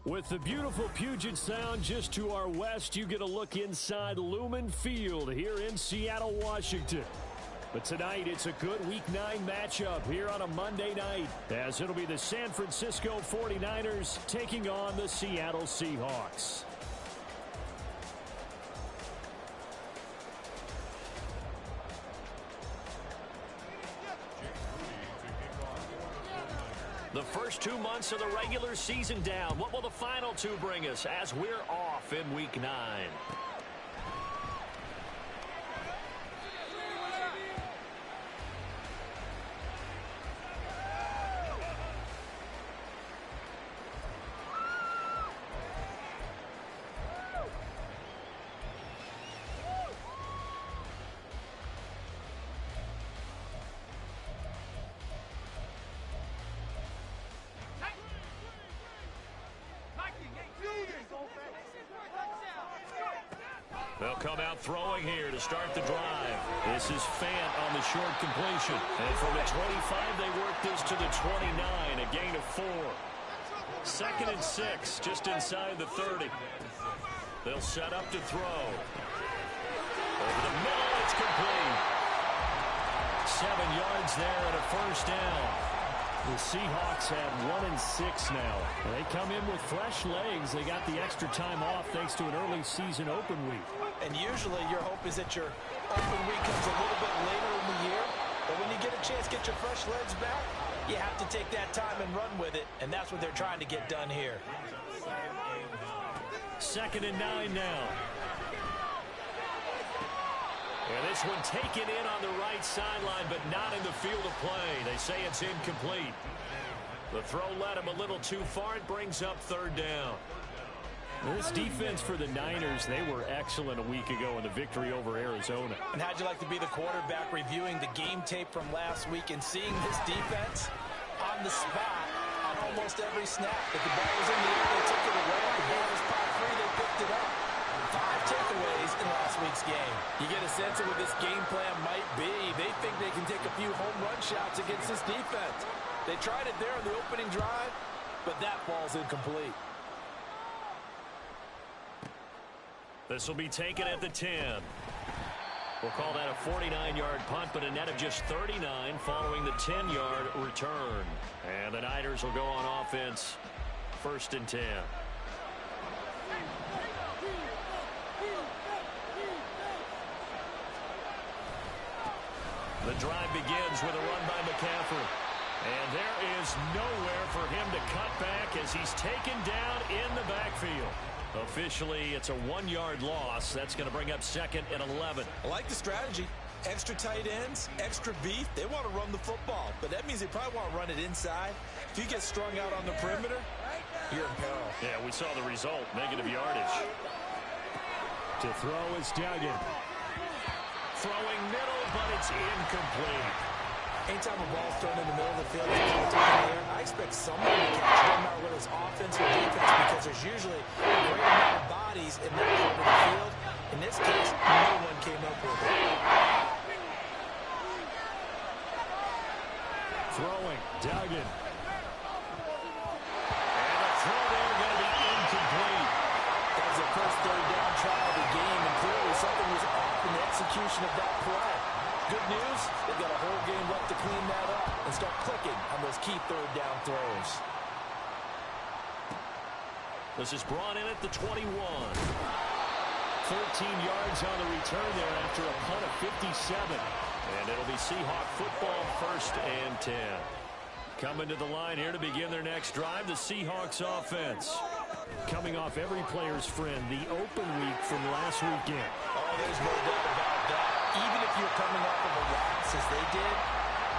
With the beautiful Puget Sound just to our west, you get a look inside Lumen Field here in Seattle, Washington. But tonight, it's a good Week 9 matchup here on a Monday night, as it'll be the San Francisco 49ers taking on the Seattle Seahawks. The first 2 months of the regular season down. What will the final two bring us as we're off in Week 9? They'll come out throwing here to start the drive. This is Fant on the short completion. And from the 25, they work this to the 29, a gain of 4. 2nd and 6, just inside the 30. They'll set up to throw. Over the middle, it's complete. 7 yards there and a first down. The Seahawks have 1-6 now. They come in with fresh legs. They got the extra time off thanks to an early season open week. And usually your hope is that your open week comes a little bit later in the year. But when you get a chance to get your fresh legs back, you have to take that time and run with it. And that's what they're trying to get done here. 2nd and 9 now. And this one taken in on the right sideline, but not in the field of play. They say it's incomplete. The throw led him a little too far. It brings up 3rd down. This defense for the Niners, they were excellent a week ago in the victory over Arizona. And how'd you like to be the quarterback reviewing the game tape from last week and seeing this defense on the spot on almost every snap? If the ball was in the air, they took it away. If the ball was popped free, they picked it up. 5 takeaways in last week's game. You get a sense of what this game plan might be. They think they can take a few home run shots against this defense. They tried it there on the opening drive, but that ball's incomplete. This will be taken at the 10. We'll call that a 49-yard punt, but a net of just 39 following the 10-yard return. And the Niners will go on offense, 1st and 10. The drive begins with a run by McCaffrey. And there is nowhere for him to cut back as he's taken down in the backfield. Officially, it's a 1-yard loss. That's going to bring up 2nd and 11. I like the strategy. Extra tight ends, extra beef. They want to run the football, but that means they probably want to run it inside. If you get strung out on the perimeter, you're in peril. Yeah, we saw the result. Negative yardage. To throw is Duggan. Throwing middle, but it's incomplete. Anytime a ball's thrown in the middle of the field, I expect someone to catch it. Doesn't matter whether it's offense or defense, because there's usually a great amount of bodies in that part of the field. In this case, no one came up with it. Throwing, Duggan. And the throw there going to be incomplete. That was the first 3rd down try of the game, and clearly something was off in the execution of that play. Good news, they've got a whole game left to clean that up and start clicking on those key 3rd down throws. This is brought in at the 21. 14 yards on the return there after a punt of 57. And it'll be Seahawk football, 1st and 10. Coming to the line here to begin their next drive, the Seahawks offense. Coming off every player's friend, the open week from last weekend. Oh, there's no doubt about that. Even if you're coming off of a loss as they did,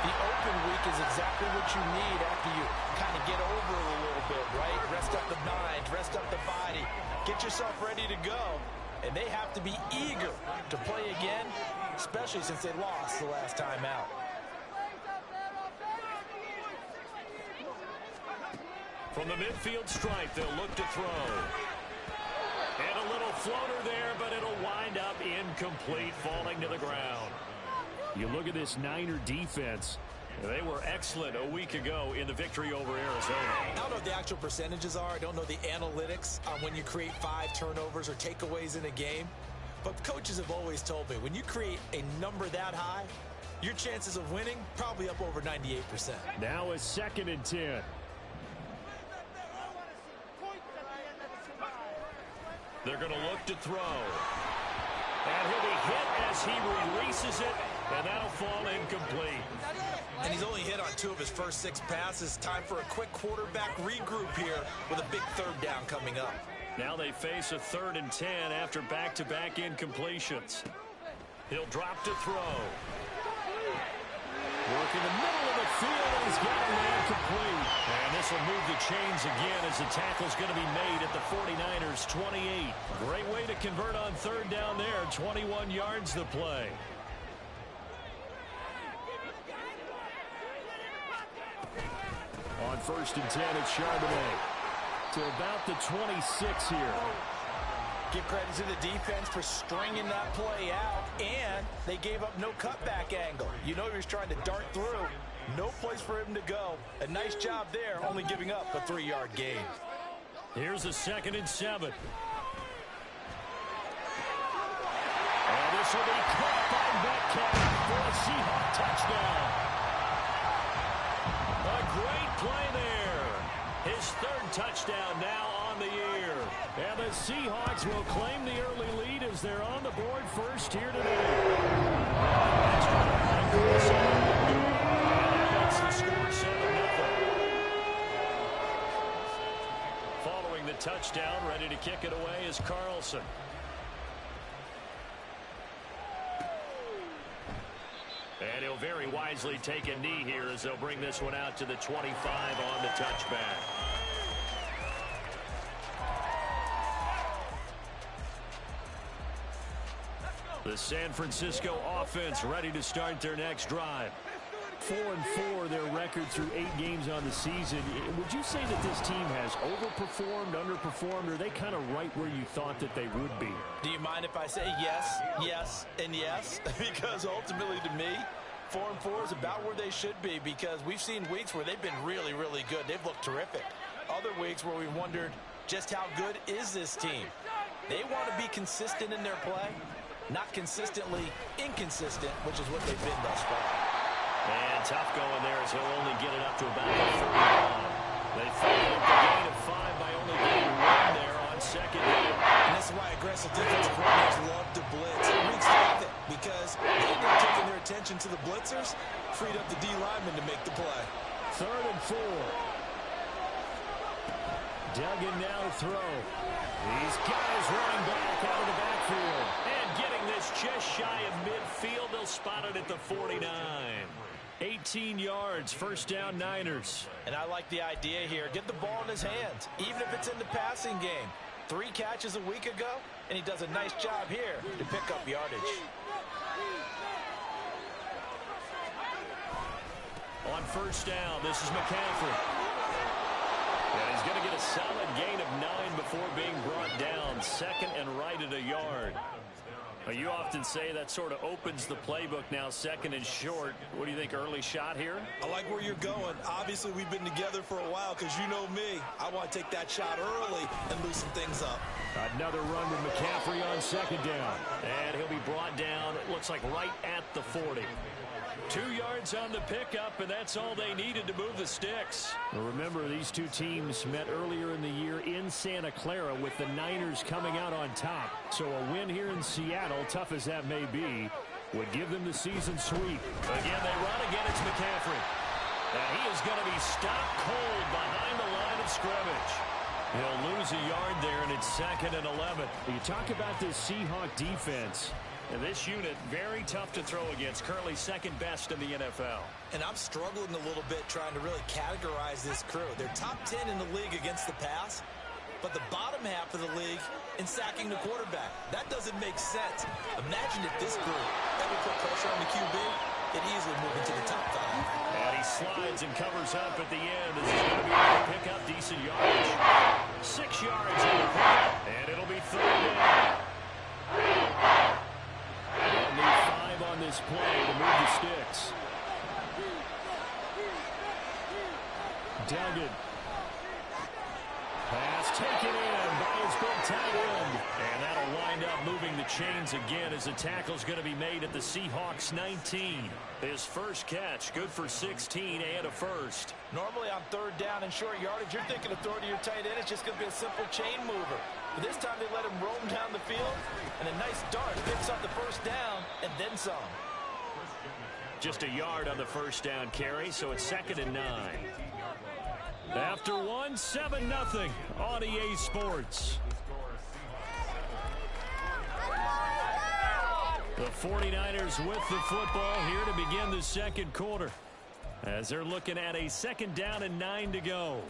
the open week is exactly what you need after you kind of get over it a little bit, right? Rest up the mind, rest up the body, get yourself ready to go. And they have to be eager to play again, especially since they lost the last time out. From the midfield stripe, they'll look to throw. And a little floater there, but it'll wind up incomplete, falling to the ground. You look at this Niner defense. They were excellent a week ago in the victory over Arizona. I don't know what the actual percentages are. I don't know the analytics on when you create 5 turnovers or takeaways in a game. But coaches have always told me, when you create a number that high, your chances of winning probably up over 98%. Now a 2nd and 10. They're going to look to throw. And he'll be hit as he releases it, and that'll fall incomplete. And he's only hit on 2 of his first 6 passes. Time for a quick quarterback regroup here with a big 3rd down coming up. Now they face a 3rd and 10 after back-to-back incompletions. He'll drop to throw. Work in the middle of the field, and he's got a man complete. And this will move the chains again as the tackle's going to be made at the 49ers' 28. Great way to convert on 3rd down there. 21 yards the play. On 1st and 10, it's Charbonnet to about the 26 here. Give credit to the defense for stringing that play out, and they gave up no cutback angle. You know he was trying to dart through. No place for him to go. A nice job there, only giving up a 3-yard gain. Here's a 2nd and 7. And this will be caught by Metcalf for a Seahawks touchdown. A great play there. His 3rd touchdown now on the year. And the Seahawks will claim the early lead as they're on the board first here today. That's the score, 7-0. Following the touchdown, ready to kick it away is Carlson. And he'll very wisely take a knee here as they'll bring this one out to the 25 on the touchback. The San Francisco offense ready to start their next drive. 4-4 their record through 8 games on the season. Would you say that this team has overperformed, underperformed, or are they kind of right where you thought that they would be? Do you mind if I say yes, yes, and yes? Because ultimately to me, 4-4 is about where they should be, because we've seen weeks where they've been really, really good. They've looked terrific. Other weeks where we wondered just how good is this team. They want to be consistent in their play, not consistently inconsistent, which is what they've been thus far. And tough going there as he'll only get it up to about the 31. They followed up the gain of 5 by only getting 1 there on 2nd down. And this is why aggressive defensive coordinators love to blitz. It weeks love it because they're taking their attention to the blitzers, freed up the D lineman to make the play. 3rd and 4. Duggan now to throw. He's got his running back out of the backfield. And getting this just shy of midfield, they'll spot it at the 49. 18 yards, 1st down Niners. And I like the idea here. Get the ball in his hands, even if it's in the passing game. 3 catches a week ago, and he does a nice job here to pick up yardage. On 1st down, this is McCaffrey. And he's going to get a solid gain of 9 before being brought down. 2nd and right at a yard. You often say that sort of opens the playbook now, 2nd and short. What do you think, early shot here? I like where you're going. Obviously, we've been together for a while because you know me. I want to take that shot early and loosen things up. Another run with McCaffrey on 2nd down. And he'll be brought down, it looks like right at the 40. 2 yards on the pickup, and that's all they needed to move the sticks. Well, remember, these two teams met earlier in the year in Santa Clara with the Niners coming out on top. So a win here in Seattle, tough as that may be, would give them the season sweep. Again, they run again. It's McCaffrey. And he is going to be stopped cold behind the line of scrimmage. He'll lose a yard there, and it's 2nd and 11. You talk about this Seahawk defense. And this unit, very tough to throw against. Currently 2nd best in the NFL. And I'm struggling a little bit trying to really categorize this crew. They're top 10 in the league against the pass, but the bottom half of the league in sacking the quarterback. That doesn't make sense. Imagine if this group ever put pressure on the QB, it easily move into the top 5. And he slides and covers up at the end as he's going to be able to pick up decent yardage. 6 yards on the pickup, and it'll be 3rd down. And the 5 on this play to move the sticks. Duggan. Pass taken in by his big tight end. And that'll wind up moving the chains again as the tackle's going to be made at the Seahawks 19. His first catch, good for 16 and a first. Normally on third down and short yardage, you're thinking of throwing to your tight end. It's just going to be a simple chain mover. But this time they let him roam down the field, and a nice dart picks up the first down and then some. Just a yard on the first down carry, so it's 2nd and 9. After one, 7-0 on EA Sports. The 49ers with the football here to begin the second quarter, as they're looking at a 2nd down and 9 to go.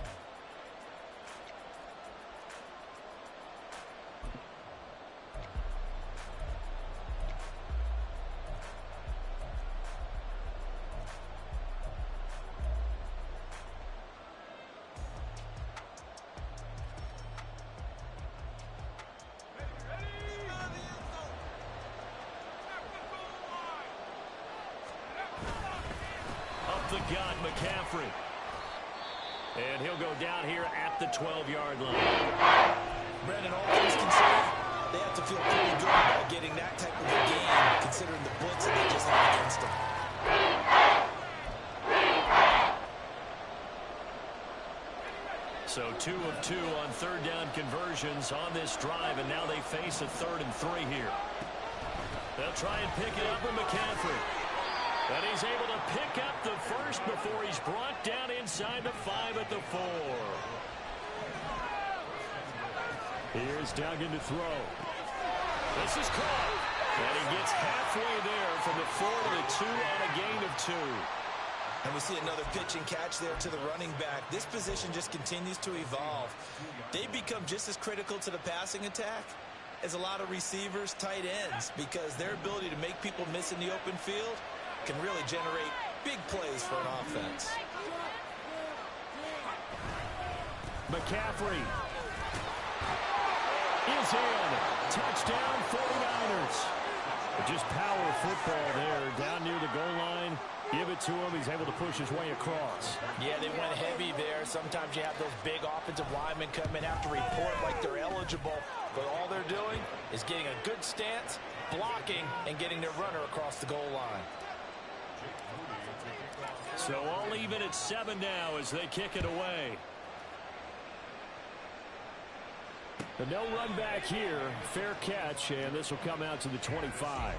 The gun, McCaffrey. And he'll go down here at the 12-yard line. Brandon, all things considered, they have to feel pretty good about getting that type of a game, considering the blitz that they just had against them. So 2 of 2 on third down conversions on this drive, and now they face a 3rd and 3 here. They'll try and pick it up with McCaffrey. And he's able to pick up the first before he's brought down inside the 5 at the 4. Here's Duggan to throw. This is caught. And he gets halfway there from the 4 to the 2 on a gain of 2. And we see another pitch and catch there to the running back. This position just continues to evolve. They become just as critical to the passing attack as a lot of receivers, tight ends, because their ability to make people miss in the open field can really generate big plays for an offense. McCaffrey is in. Touchdown 49ers. Just power football there down near the goal line. Give it to him. He's able to push his way across. Yeah, they went heavy there. Sometimes you have those big offensive linemen come in, have to report like they're eligible. But all they're doing is getting a good stance, blocking, and getting their runner across the goal line. So all even at 7 now as they kick it away. But no run back here. Fair catch, and this will come out to the 25.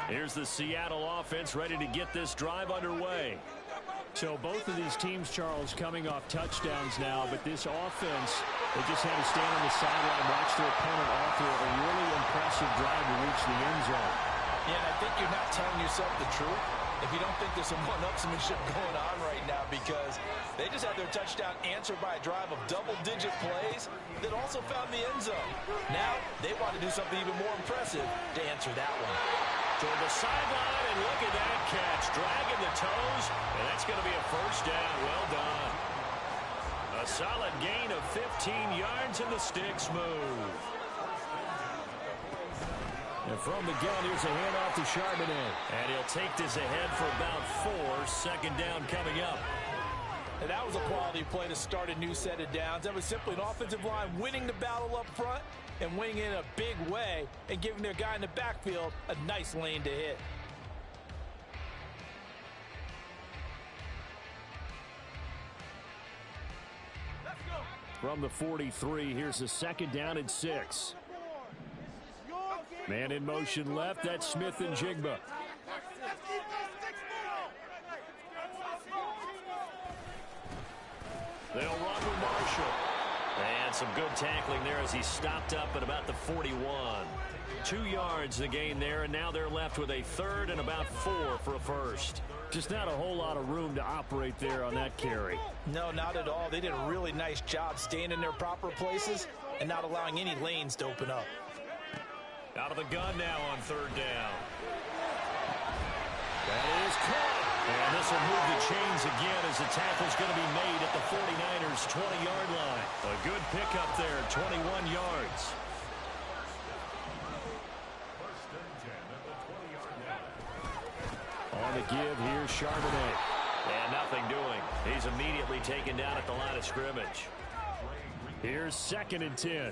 Here's the Seattle offense ready to get this drive underway. So both of these teams, Charles, coming off touchdowns now, but this offense, they just had to stand on the sideline, watch their opponent author a really impressive drive to reach the end zone. Yeah, and I think you're not telling yourself the truth if you don't think there's some one-upsmanship going on right now, because they just had their touchdown answered by a drive of double-digit plays that also found the end zone. Now they want to do something even more impressive to answer that one. Toward the sideline, and look at that catch. Dragging the toes, and that's going to be a first down. Well done. A solid gain of 15 yards, and the sticks move. And from the gun, here's a handoff to Charbonnet. And he'll take this ahead for about 4. Second down coming up. And that was a quality play to start a new set of downs. That was simply an offensive line winning the battle up front and winning it in a big way and giving their guy in the backfield a nice lane to hit. From the 43, here's a 2nd down and 6. Man in motion left, that's Smith and Jigba. They'll run with Marshall. And some good tackling there as he stopped up at about the 41. 2 yards the gain there, and now they're left with a 3rd and about 4 for a first. Just not a whole lot of room to operate there on that carry. No, not at all. They did a really nice job staying in their proper places and not allowing any lanes to open up. Out of the gun now on 3rd down. That is caught. And this will move the chains again as the tackle's going to be made at the 49ers' 20-yard line. A good pickup there, 21 yards. on the give. Here's Charbonnet. And nothing doing. He's immediately taken down at the line of scrimmage. Here's 2nd and 10.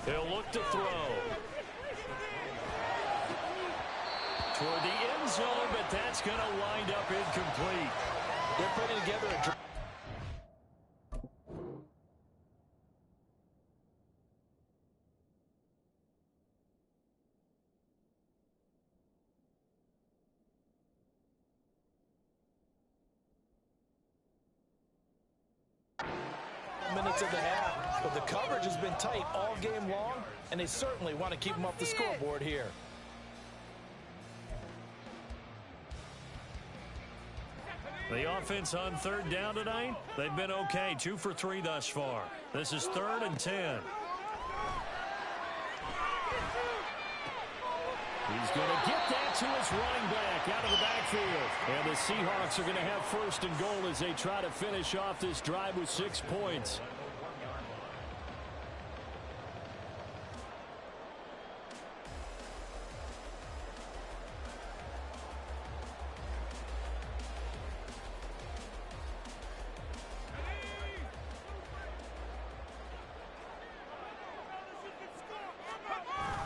He'll look to throw. Toward the end zone, but that's going to wind up incomplete. They're putting together a drive. Minutes of the half, but the coverage has been tight all game long, and they certainly want to keep them off the scoreboard here. The offense on 3rd down tonight, they've been okay, 2 for 3 thus far. This is 3rd and 10. He's going to get that to his running back out of the backfield. And the Seahawks are going to have 1st and goal as they try to finish off this drive with 6 points.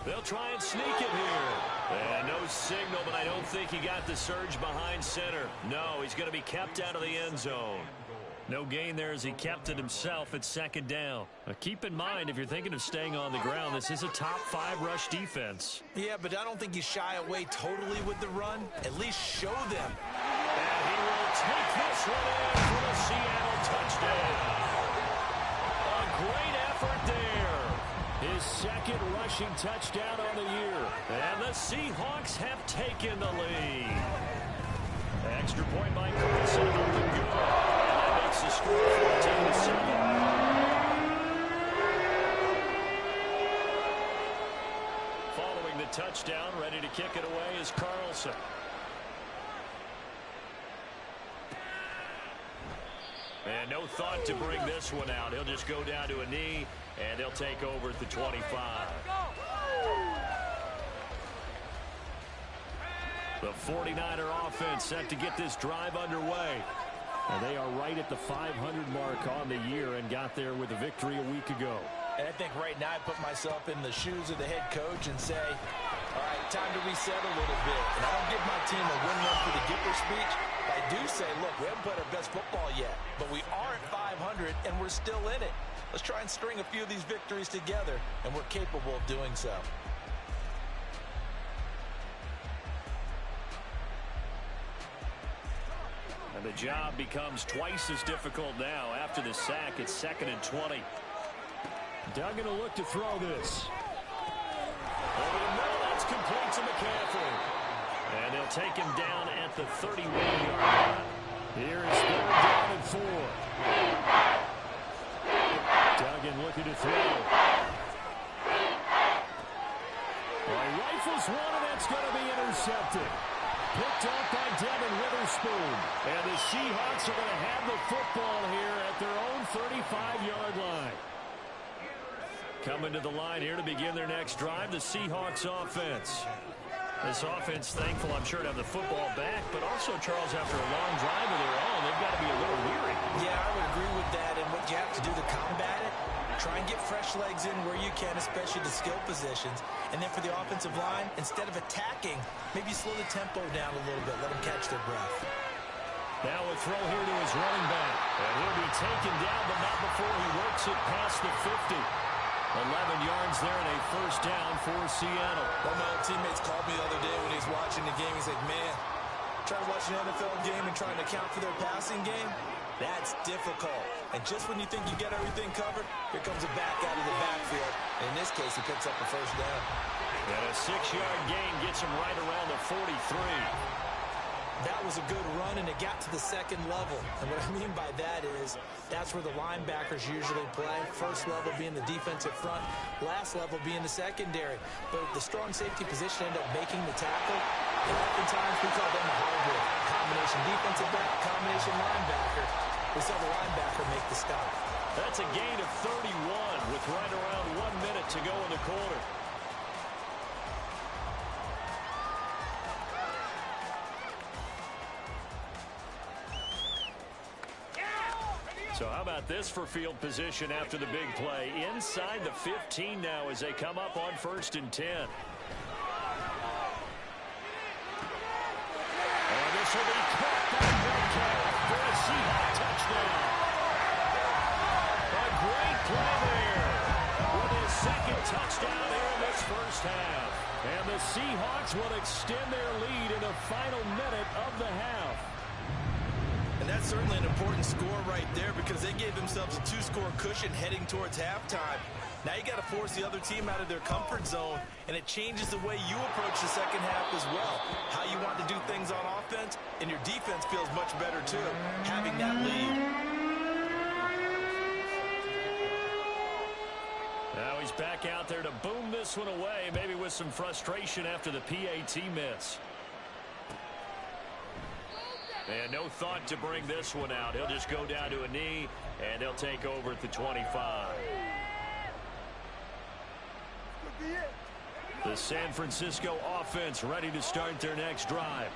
They'll try and sneak it here. And no signal, but I don't think he got the surge behind center. No, he's going to be kept out of the end zone. No gain there as he kept it himself at 2nd down. Now keep in mind, if you're thinking of staying on the ground, this is a top 5 rush defense. Yeah, but I don't think you shy away totally with the run. At least show them. And he will take this one in for the Seattle touchdown. A great effort there. His 2nd rushing touchdown on the year. And the Seahawks have taken the lead. Extra point by Carlson. Up and good. And that makes the score 14-7. Following the touchdown, ready to kick it away is Carlson. And no thought to bring this one out. He'll just go down to a knee, and they'll take over at the 25. The 49er offense set to get this drive underway. And they are right at the 500 mark on the year and got there with a victory a week ago. And I think right now I put myself in the shoes of the head coach and say, all right, time to reset a little bit. And I don't give my team a win run for the Gipper speech. But I do say, look, we haven't played our best football yet, but we are at 500 and we're still in it. Let's try and string a few of these victories together, and we're capable of doing so. And the job becomes twice as difficult now after the sack. It's 2nd and 20. Duggan will look to throw this. Over the middle, that's complete to McCaffrey. And they'll take him down at the 31-yard line. Here is 3rd down and 4. Duggan looking to throw. Well, he rifles one, and that's going to be intercepted. Picked up by Devin Witherspoon. And the Seahawks are going to have the football here at their own 35-yard line. Coming to the line here to begin their next drive, the Seahawks offense. This offense, thankful, I'm sure, to have the football back, but also, Charles, after a long drive of their own, they've got to be a little weary. Yeah, I would agree with that, and what you have to do to combat it, try and get fresh legs in where you can, especially the skill positions. And then for the offensive line, instead of attacking, maybe slow the tempo down a little bit, let them catch their breath. Now a throw here to his running back, and he'll be taken down, but not before he works it past the 50. 11 yards there and a 1st down for Seattle. One of my old teammates called me the other day when he was watching the game. He's like, man, trying to watch an NFL game and trying to account for their passing game, that's difficult. And just when you think you get everything covered, here comes a back out of the backfield. And in this case, he picks up a 1st down. And a 6-yard gain gets him right around the 43. That was a good run, and it got to the 2nd level. And what I mean by that is that's where the linebackers usually play. First level being the defensive front, last level being the secondary. But the strong safety position ended up making the tackle. And oftentimes we call them a hybrid. Combination defensive back, combination linebacker. We saw the linebacker make the stop. That's a gain of 31 with right around 1 minute to go in the quarter. So how about this for field position after the big play? Inside the 15 now as they come up on 1st and 10. And this will be caught by Metcalf for a Seahawks touchdown. A great play there with his second touchdown here in this first half. And the Seahawks will extend their lead in the final minute of the half. And that's certainly an important score right there because they gave themselves a 2-score cushion heading towards halftime. Now you got to force the other team out of their comfort zone, and it changes the way you approach the second half as well. How you want to do things on offense, and your defense feels much better too, having that lead. Now he's back out there to boom this one away, maybe with some frustration after the PAT miss. And no thought to bring this one out. He'll just go down to a knee, and they'll take over at the 25. The San Francisco offense ready to start their next drive.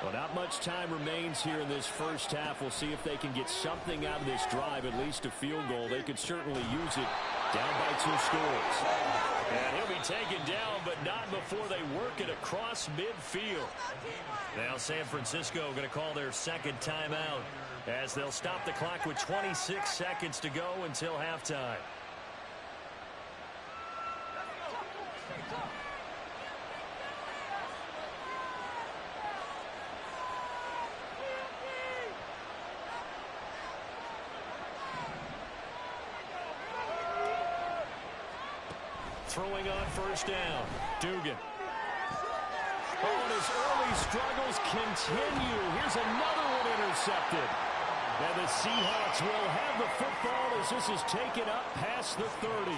Well, not much time remains here in this first half. We'll see if they can get something out of this drive, at least a field goal. They could certainly use it down by 2 scores. And he'll be taken down, but not before they work it across midfield. Now San Francisco going to call their second timeout as they'll stop the clock with 26 seconds to go until halftime. Throwing on first down, Dugan. Oh, and his early struggles continue. Here's another one intercepted. And the Seahawks will have the football as this is taken up past the 30.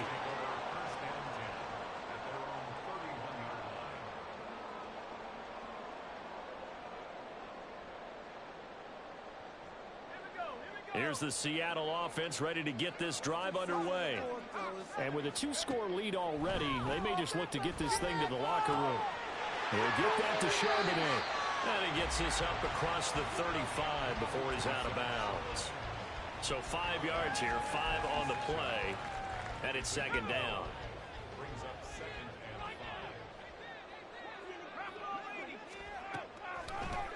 Here's the Seattle offense ready to get this drive underway. And with a 2-score lead already, they may just look to get this thing to the locker room. They'll get that to Charbonnet. And he gets this up across the 35 before he's out of bounds. So 5 yards here, 5 on the play, and it's second down.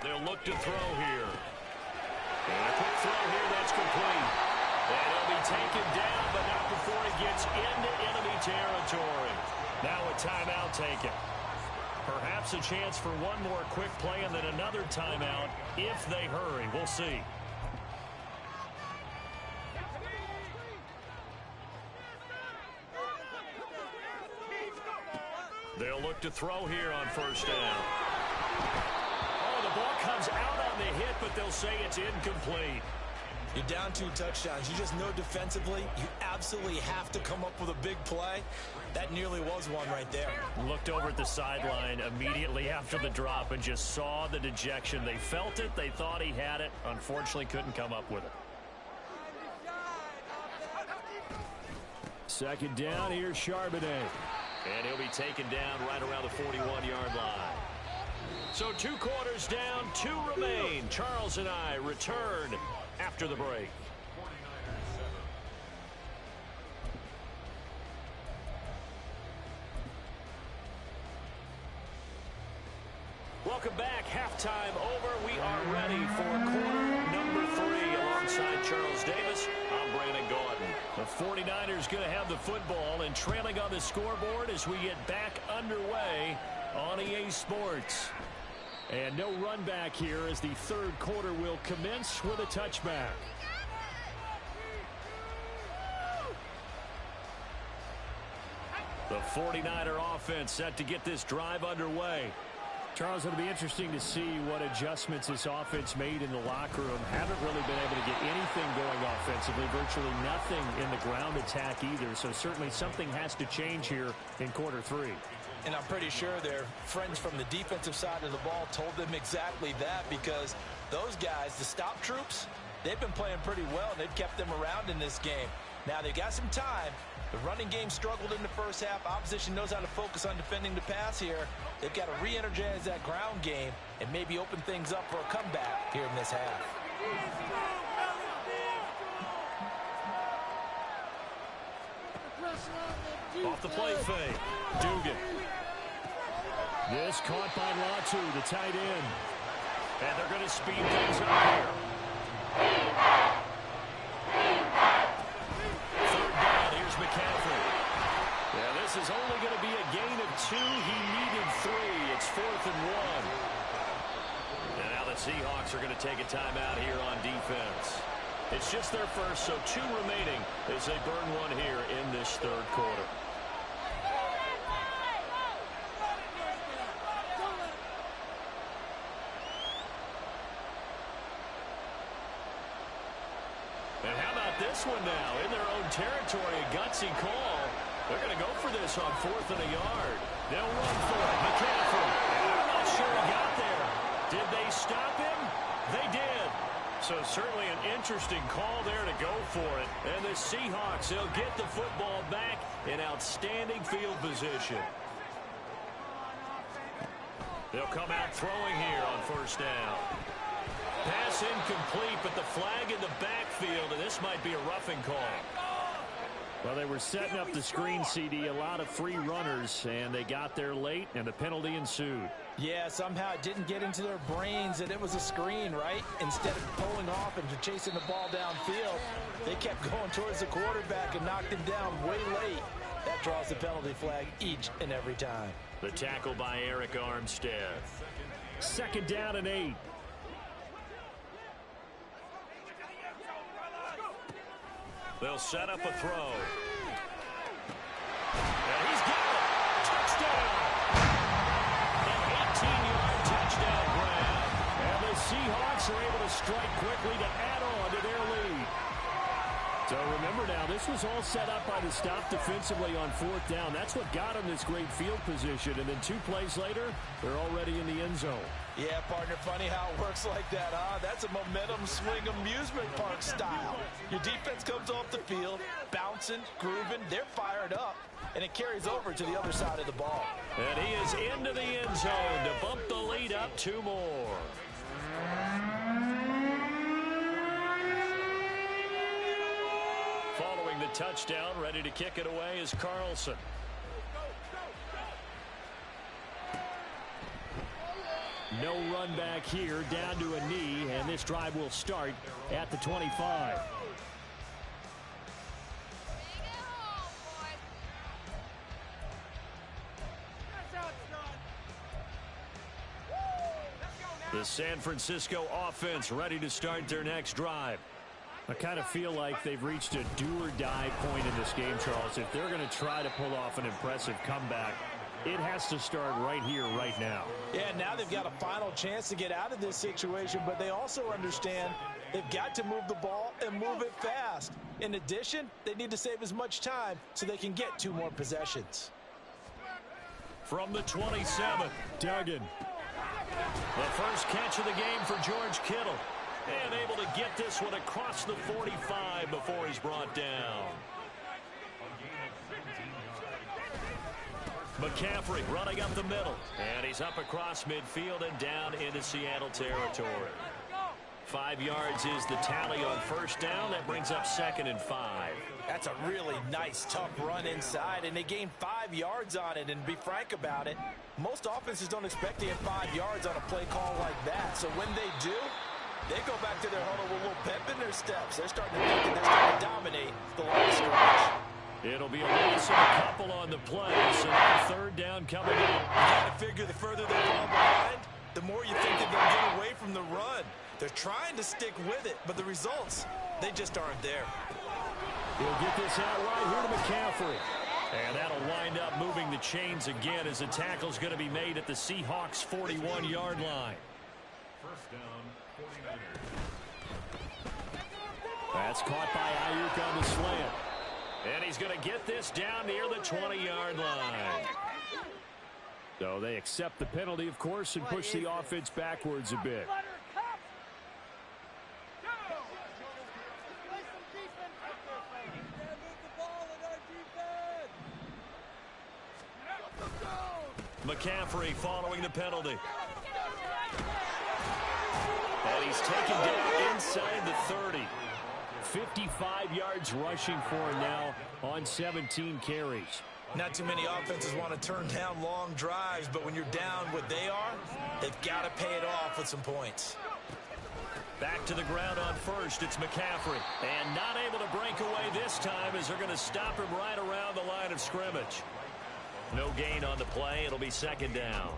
They'll look to throw here. And a quick throw here, that's complete. And he'll be taken down, but not before he gets into enemy territory. Now a timeout taken. Perhaps a chance for one more quick play and then another timeout if they hurry. We'll see. They'll look to throw here on first down. Oh, the ball comes out on the hit, but they'll say it's incomplete. You're down 2 touchdowns. You just know defensively you absolutely have to come up with a big play. That nearly was one right there. Looked over at the sideline immediately after the drop and just saw the dejection. They felt it. They thought he had it. Unfortunately, couldn't come up with it. Second down, here's Charbonnet. And he'll be taken down right around the 41-yard line. So 2 quarters down, 2 remain. Charles and I return after the break. Welcome back. Halftime over. We are ready for quarter number 3 alongside Charles Davis. I'm Brandon Gordon. The 49ers going to have the football and trailing on the scoreboard as we get back underway on EA Sports. And no run back here as the third quarter will commence with a touchback. The 49er offense set to get this drive underway. Charles, it'll be interesting to see what adjustments this offense made in the locker room. Haven't really been able to get anything going offensively, virtually nothing in the ground attack either. So certainly something has to change here in quarter 3. And I'm pretty sure their friends from the defensive side of the ball told them exactly that, because those guys, the stop troops, they've been playing pretty well, and they've kept them around in this game. Now they've got some time. The running game struggled in the first half. Opposition knows how to focus on defending the pass here. They've got to re-energize that ground game and maybe open things up for a comeback here in this half. Off the play fake. Dugan. This caught by Latu, the tight end. And they're going to speed things up here. Third down, here's McCaffrey. Yeah, this is only going to be a gain of 2. He needed 3. It's 4th and 1. And now the Seahawks are going to take a timeout here on defense. It's just their first, so 2 remaining as they burn one here in this third quarter. And how about this one now? In their own territory, a gutsy call. They're going to go for this on 4th and a yard. They'll run for it. McCaffrey. I'm not sure he got there. Did they stop him? They did. So certainly an interesting call there to go for it. And the Seahawks, they'll get the football back in outstanding field position. They'll come out throwing here on first down. Pass incomplete, but the flag in the backfield, and this might be a roughing call. Well, they were setting up the screen, CD, a lot of free runners, and they got there late, and the penalty ensued. Yeah, somehow it didn't get into their brains that it was a screen, right? Instead of pulling off and chasing the ball downfield, they kept going towards the quarterback and knocked him down way late. That draws the penalty flag each and every time. The tackle by Eric Armstead. 2nd down and 8. They'll set up a throw. And he's got it. Touchdown. An 18-yard touchdown grab. And the Seahawks are able to strike quickly to add on to their lead. So remember now, this was all set up by the stop defensively on 4th down. That's what got them this great field position. And then 2 plays later, they're already in the end zone. Yeah, partner, funny how it works like that, huh? That's a momentum swing amusement park style. Your defense comes off the field, bouncing, grooving, they're fired up, and it carries over to the other side of the ball. And he is into the end zone to bump the lead up 2 more. Following the touchdown, ready to kick it away is Carlson. No run back here, down to a knee, and this drive will start at the 25. The San Francisco offense ready to start their next drive. I kind of feel like they've reached a do-or-die point in this game, Charles. If they're going to try to pull off an impressive comeback, it has to start right here, right now. Yeah, now they've got a final chance to get out of this situation, but they also understand they've got to move the ball and move it fast. In addition, they need to save as much time so they can get 2 more possessions. From the 27, Duggan. The first catch of the game for George Kittle. And able to get this one across the 45 before he's brought down. McCaffrey running up the middle. And he's up across midfield and down into Seattle territory. 5 yards is the tally on first down. That brings up 2nd and 5. That's a really nice, tough run inside, and they gained 5 yards on it. And to be frank about it, most offenses don't expect to get 5 yards on a play call like that. So when they do, they go back to their huddle with a little pep in their steps. They're starting to think that they're starting to dominate the line of scrimmage. It'll be a loss of a couple on the play, so now 3rd down coming up. You got to figure the further they fall behind, the more you think that they'll get away from the run. They're trying to stick with it, but the results, they just aren't there. He'll get this out right here to McCaffrey. And that'll wind up moving the chains again as the tackle's going to be made at the Seahawks' 41-yard line. First down, 49ers. That's caught by Ayuk on the slant. And he's going to get this down near the 20-yard line. So they accept the penalty, of course, and push the offense backwards a bit. McCaffrey following the penalty. And he's taken down inside the 30. 55 yards rushing for him now on 17 carries. Not too many offenses want to turn down long drives, but when you're down what they are, they've got to pay it off with some points. Back to the ground on first, it's McCaffrey. And not able to break away this time as they're going to stop him right around the line of scrimmage. No gain on the play. It'll be second down.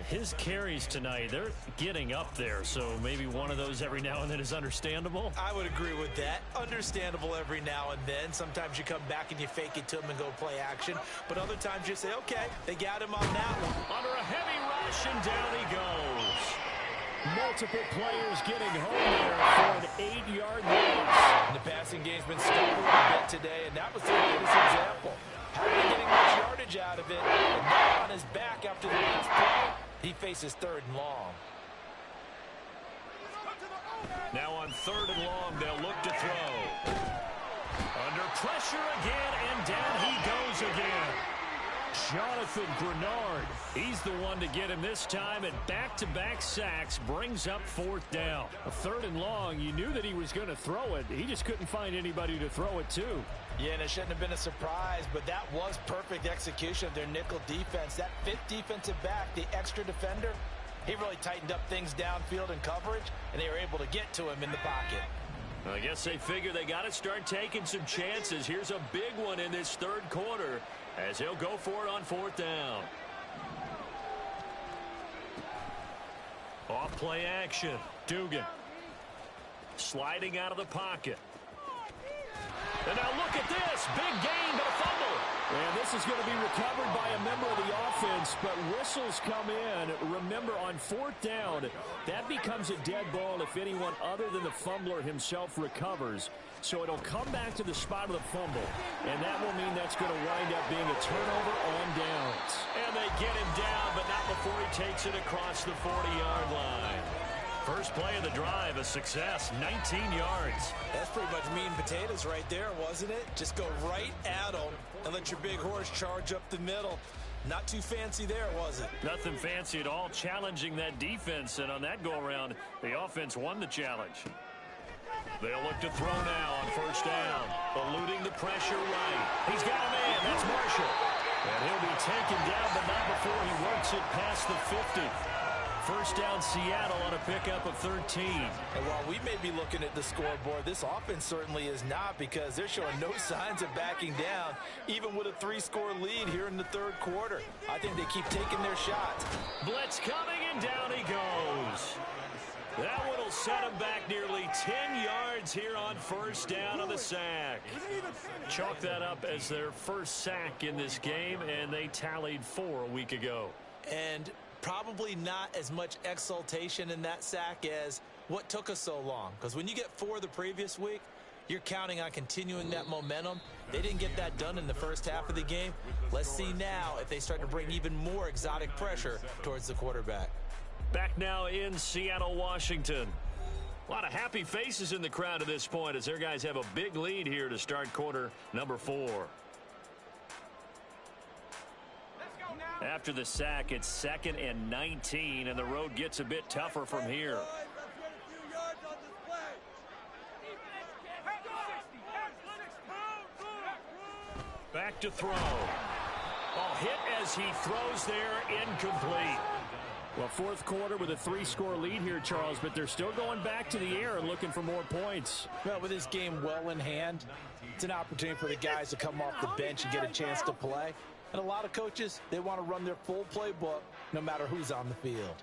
His carries tonight, they're getting up there, so maybe one of those every now and then is understandable. I would agree with that. Understandable every now and then. Sometimes you come back and you fake it to him and go play action. But other times you say, okay, they got him on that one. Under a heavy rush, and down he goes. Multiple players getting home there for an 8-yard loss. The passing game's been stumbling a bit today, and that was the latest example. Haven't been getting much yardage out of it, and now on his back after the last play, he faces third and long. Now on third and long, they'll look to throw. Under pressure again, and down he goes again. Jonathan Grenard, he's the one to get him this time, and back-to-back sacks brings up fourth down. A third and long, you knew that he was going to throw it. He just couldn't find anybody to throw it to. Yeah, and it shouldn't have been a surprise, but that was perfect execution of their nickel defense. That fifth defensive back, the extra defender, he really tightened up things downfield in coverage, and they were able to get to him in the pocket. I guess they figure they got to start taking some chances. Here's a big one in this third quarter as he'll go for it on fourth down. Off play action. Dugan sliding out of the pocket. And now look at this. Big gain, but a fumble. And this is going to be recovered by a member of the offense, but whistles come in. Remember, on fourth down, that becomes a dead ball if anyone other than the fumbler himself recovers. So it'll come back to the spot of the fumble, and that will mean that's going to wind up being a turnover on downs. And they get him down, but not before he takes it across the 40-yard line. First play of the drive, a success, 19 yards. That's pretty much meat and potatoes right there, wasn't it? Just go right at them and let your big horse charge up the middle. Not too fancy there, was it? Nothing fancy at all, challenging that defense, and on that go-around, the offense won the challenge. They'll look to throw now on first down, eluding the pressure right. He's got a man, that's Marshall. And he'll be taken down, but not before he works it past the 50. First down Seattle on a pickup of 13. And while we may be looking at the scoreboard, this offense certainly is not, because they're showing no signs of backing down, even with a 3-score lead here in the third quarter. I think they keep taking their shots. Blitz coming, and down he goes. That one will set him back nearly 10 yards here on first down on the sack. Chalk that up as their first sack in this game, and they tallied 4 a week ago. And probably not as much exultation in that sack as what took us so long. Because when you get 4 the previous week, you're counting on continuing that momentum. They didn't get that done in the first half of the game. Let's see now if they start to bring even more exotic pressure towards the quarterback. Back now in Seattle, Washington. A lot of happy faces in the crowd at this point as their guys have a big lead here to start quarter number 4. After the sack, it's 2nd and 19, and the road gets a bit tougher from here. Back to throw. Ball hit as he throws there, incomplete. Well, fourth quarter with a 3-score lead here, Charles, but they're still going back to the air and looking for more points. Well, with this game well in hand, it's an opportunity for the guys to come off the bench and get a chance to play. And a lot of coaches, they want to run their full playbook no matter who's on the field.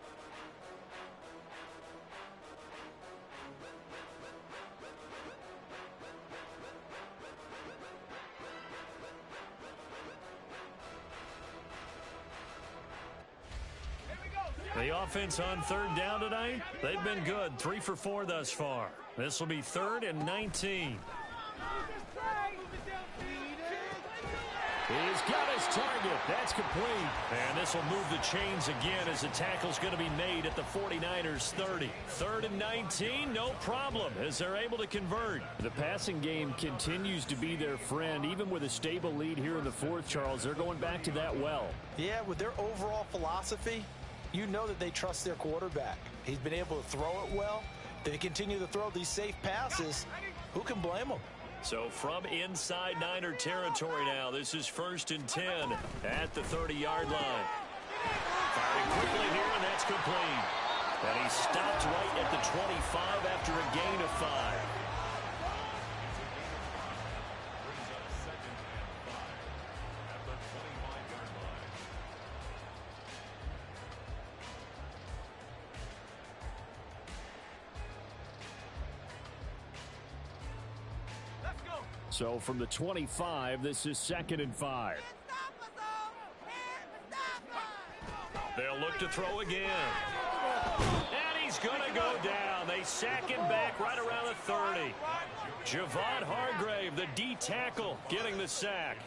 The offense on third down tonight, they've been good. 3 for 4 thus far. This will be 3rd and 19. He's got his target. That's complete. And this will move the chains again as the tackle's going to be made at the 49ers 30. 3rd and 19, no problem, as they're able to convert. The passing game continues to be their friend. Even with a stable lead here in the fourth, Charles, they're going back to that well. Yeah, with their overall philosophy, you know that they trust their quarterback. He's been able to throw it well. They continue to throw these safe passes. Who can blame them? So from inside Niner territory now, this is 1st and 10 at the 30-yard line. Firing quickly here, and that's complete. And he stopped right at the 25 after a gain of 5. So from the 25, this is 2nd and 5. They'll look to throw again. And he's going to go down. They sack him back right around the 30. Javon Hargrave, the D tackle, getting the sack.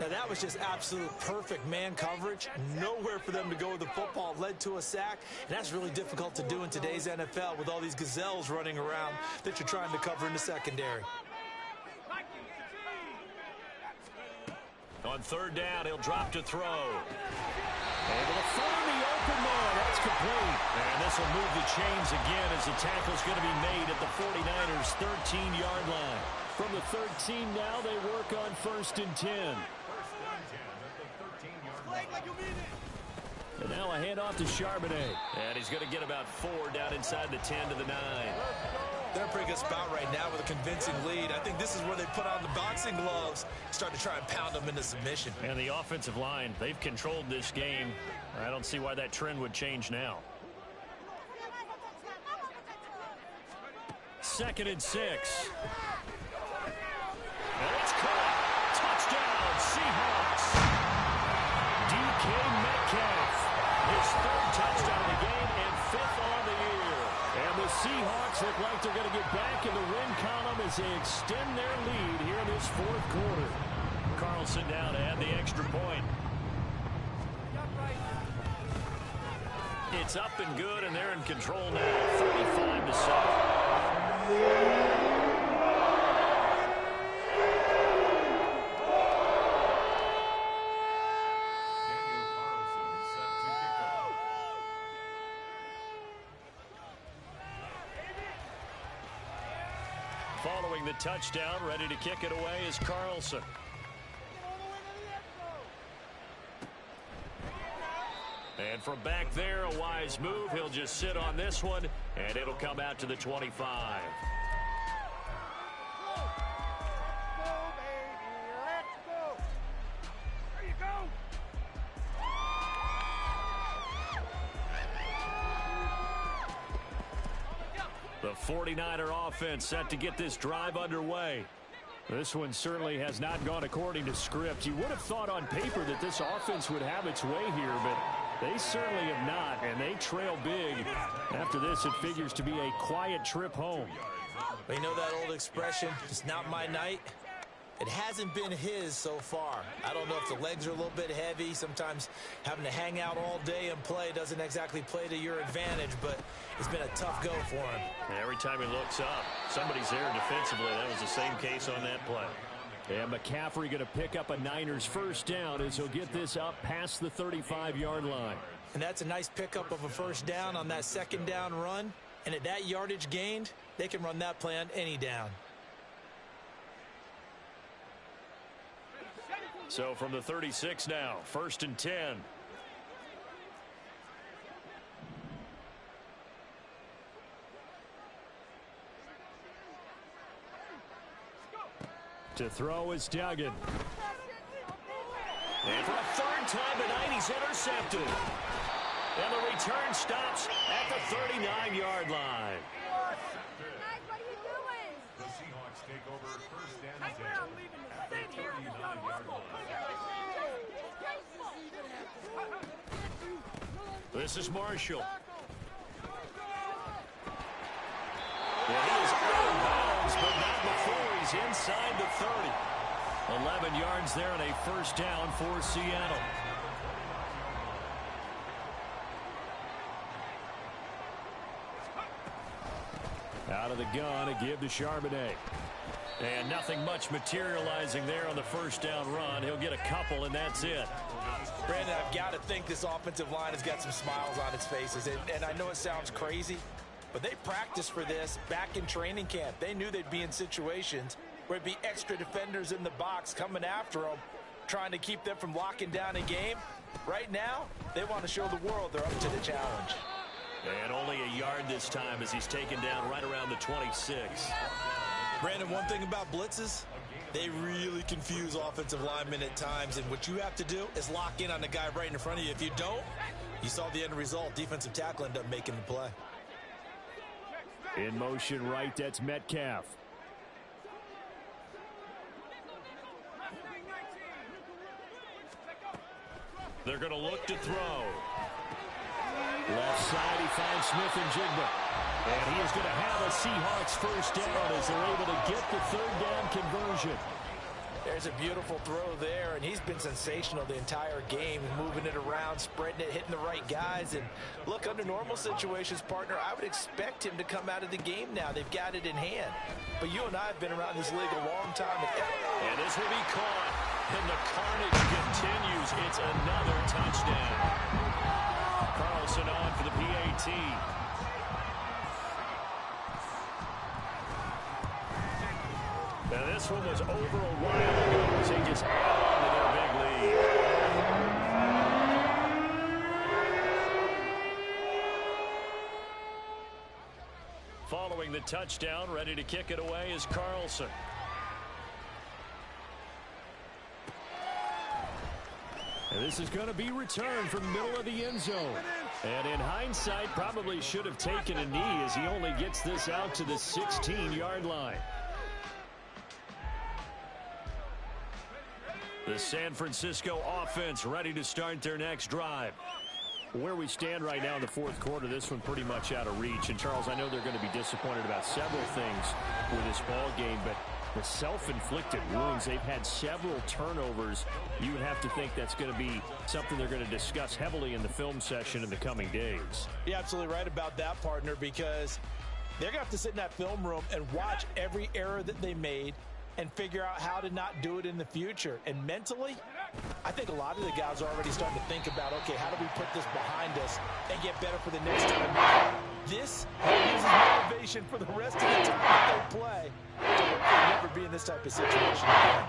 Now that was just absolute perfect man coverage. Nowhere for them to go with the football. Led to a sack. And that's really difficult to do in today's NFL with all these gazelles running around that you're trying to cover in the secondary. On 3rd down, he'll drop to throw. Able to find the open man. That's complete. And this will move the chains again as the tackle's going to be made at the 49ers' 13-yard line. From the 13 now, they work on 1st and 10. And now a handoff to Charbonnet. And he's going to get about 4 down inside the 10 to the 9. They're in a pretty good spot right now with a convincing lead. I think this is where they put on the boxing gloves, start to try and pound them into submission. And the offensive line, they've controlled this game. I don't see why that trend would change now. 2nd and 6. And it's caught. Touchdown, Seahawks. DK Metcalf. His 3rd touchdown of the game and 5th on the year. And the Seahawks look like they're going to get back in the win column as they extend their lead here in this 4th quarter. Carlson down to add the extra point. It's up and good, and they're in control now, 35-7. Following the touchdown, ready to kick it away is Carlson. And from back there, a wise move. He'll just sit on this one, and it'll come out to the 25. The 49er offense set to get this drive underway. This one certainly has not gone according to script. You would have thought on paper that this offense would have its way here, but they certainly have not, and they trail big. After this, it figures to be a quiet trip home. But you know that old expression, it's not my night? It hasn't been his so far. I don't know if the legs are a little bit heavy. Sometimes having to hang out all day and play doesn't exactly play to your advantage, but it's been a tough go for him. And every time he looks up, somebody's there defensively. That was the same case on that play. And McCaffrey going to pick up a Niners 1st down as he'll get this up past the 35-yard line. And that's a nice pickup of a 1st down on that 2nd down run. And at that yardage gained, they can run that play on any down. So from the 36 now, 1st and 10. To throw is Duggan. And for a 3rd time tonight, he's intercepted. And the return stops at the 39-yard line. The Seahawks take over 1st and 10 at the 39-yard line. This is Marshall. And he is out of bounds, but not before he's inside the 30. 11 yards there and a 1st down for Seattle. Out of the gun, a give to Charbonnet. And nothing much materializing there on the 1st down run. He'll get a couple, and that's it. Brandon, I've got to think this offensive line has got some smiles on its faces. And I know it sounds crazy, but they practiced for this back in training camp. They knew they'd be in situations where it'd be extra defenders in the box coming after them, trying to keep them from locking down a game. Right now, they want to show the world they're up to the challenge. And only a yard this time as he's taken down right around the 26. Brandon, one thing about blitzes, they really confuse offensive linemen at times, and what you have to do is lock in on the guy right in front of you. If you don't, you saw the end result. Defensive tackle ended up making the play. In motion right, that's Metcalf. They're going to look to throw. Left side, he finds Smith and Jigba. And he is going to have a Seahawks first down as they're able to get the third down conversion. There's a beautiful throw there, and he's been sensational the entire game, moving it around, spreading it, hitting the right guys. And look, under normal situations, partner, I would expect him to come out of the game now. They've got it in hand. But you and I have been around this league a long time. And this will be caught, and the carnage continues. It's another touchdown. Carlson on for the PAT. Now this one was over a while ago as they just add on to their big lead. Following the touchdown, ready to kick it away is Carlson. And this is going to be returned from the middle of the end zone. And in hindsight, probably should have taken a knee as he only gets this out to the 16-yard line. The San Francisco offense ready to start their next drive. Where we stand right now in the fourth quarter, this one pretty much out of reach. And, Charles, I know they're going to be disappointed about several things with this ball game, but the self-inflicted wounds, they've had several turnovers. You would have to think that's going to be something they're going to discuss heavily in the film session in the coming days. You're absolutely right about that, partner, because they're going to have to sit in that film room and watch every error that they made and figure out how to not do it in the future. And mentally, I think a lot of the guys are already starting to think about, okay, how do we put this behind us and get better for the next time? This uses motivation for the rest of the time that they play to hopefully never be in this type of situation again.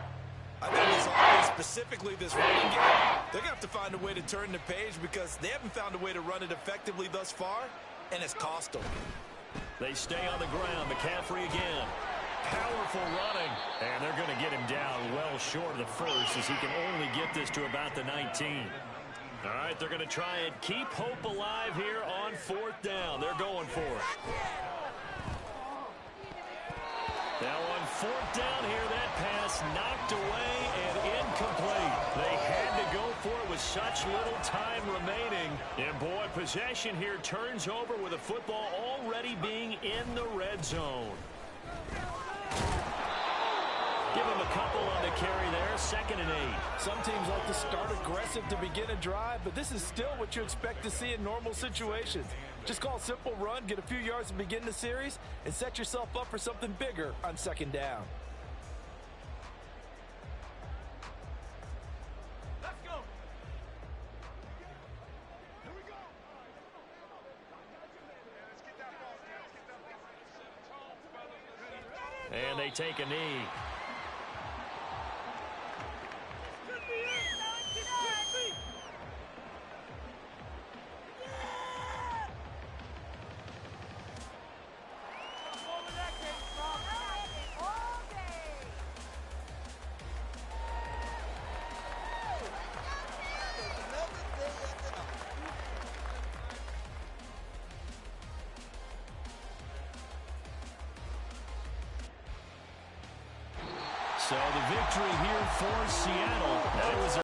I think this offense, specifically this running game, they're going to have to find a way to turn the page because they haven't found a way to run it effectively thus far, and it's cost them. They stay on the ground. McCaffrey again. Powerful running. And they're going to get him down well short of the first as he can only get this to about the 19. All right, they're going to try and keep hope alive here on fourth down. They're going for it. Now on fourth down here, that pass knocked away and incomplete. They had to go for it with such little time remaining. And boy, possession here turns over with a football already being in the red zone. Give him a couple on the carry there, 2nd and 8. Some teams like to start aggressive to begin a drive, but this is still what you expect to see in normal situations. Just call a simple run, get a few yards to begin the series, and set yourself up for something bigger on 2nd down. Let's go. Here we go. Let's get that ball. Let's get that ball. And they take a knee. So the victory here for Seattle. That was